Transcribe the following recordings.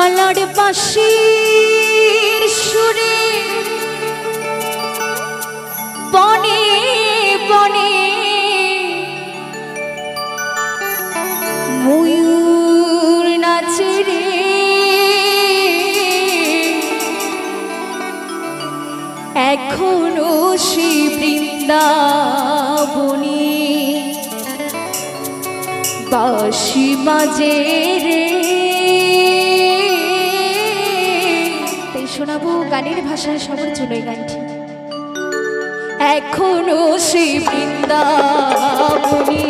Colour বাঁশির সুরে বনে বনে ময়ূর নাচে রে, এখনো সে বৃন্দাবনে বাঁশি বাজে রে। তাই শোনাবো গানের ভাষায় সবার জন্য এই গানটি। এখনো সে বৃন্দাবনে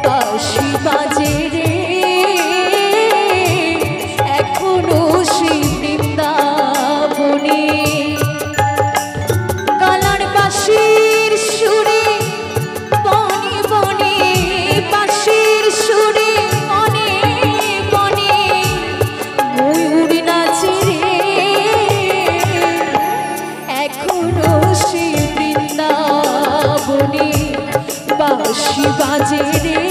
বাঁশি বাজে রে, এখনো সে বৃন্দাবনে কালার বাঁশির সুরে বনে বনে, বাঁশির সুরে বনে বনে ময়ূর নাচে রে, এখনো সে বৃন্দাবনে বাঁশি বাজে রে,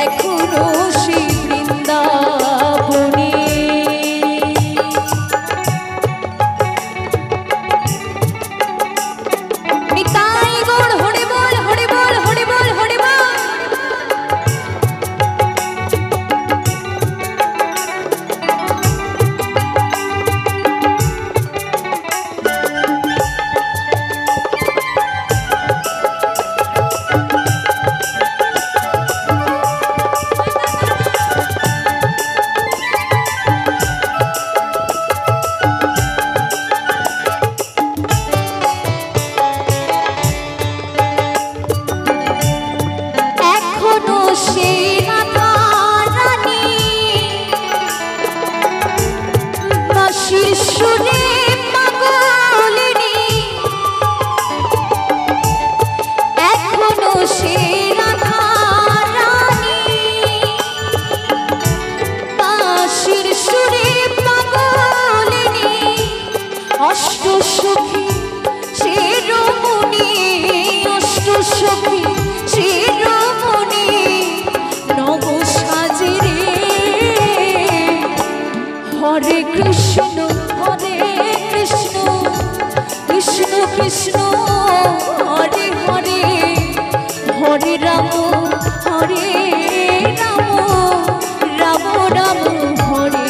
এখনো সে বৃন্দাবনে। নিতাই গৌর হরি বল হরি বল হরি বল হরি বল। এখনো সে রাধা রানী বাঁশির সুরে পাগলিনী, এখনো সে রাধা রানী বাঁশির সুরে পাগলিনী, অষ্ট সখী সে রমণী, অষ্ট সখী সে রমণী নব সাজে রে, হরে কৃষ্ণ কৃষ্ণ কৃষ্ণ হরে হরে, হরে রাম হরে রাম, রাম রাম হরে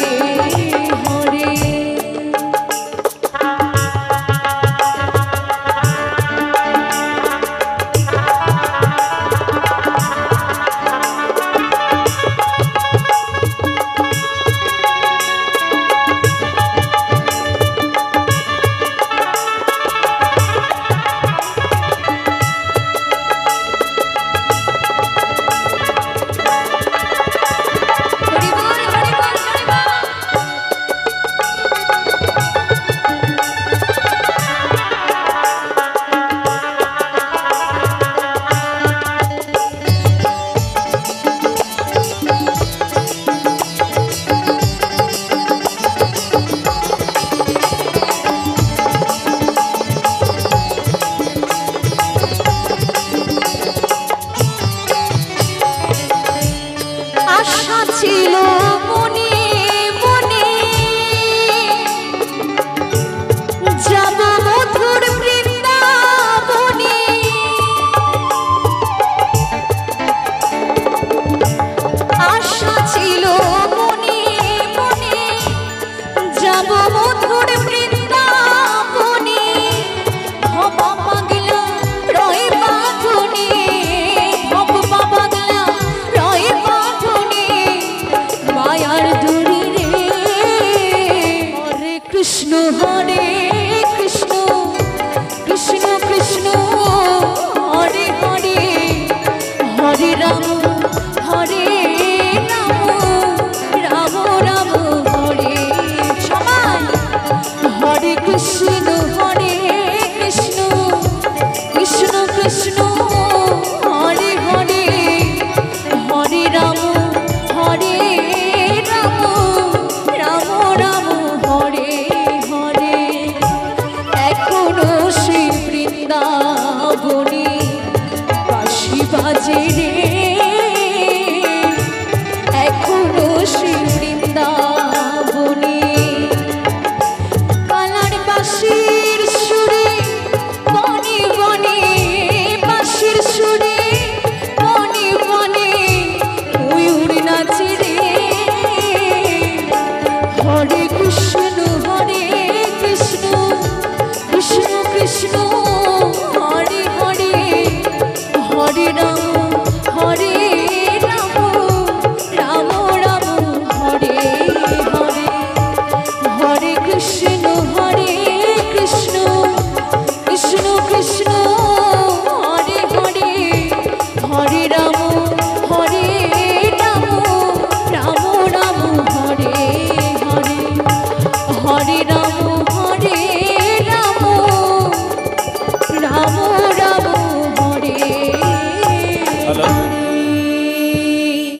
হরে। হরি বল হরি বল হরি বল। আশা ছিল মনে মনে যাব মধুর বৃন্দাবনে, আশা ছিল মনে মনে যাব মধুর বৃন্দাবনে, ভবা পাগলা রয় বাঁধনে, ভবা পাগলা রয় বাঁধনে মায়ার দূরে রে, হরে কৃষ্ণ কৃষ্ণ কৃষ্ণ হরে হরে, হরে রাম হরে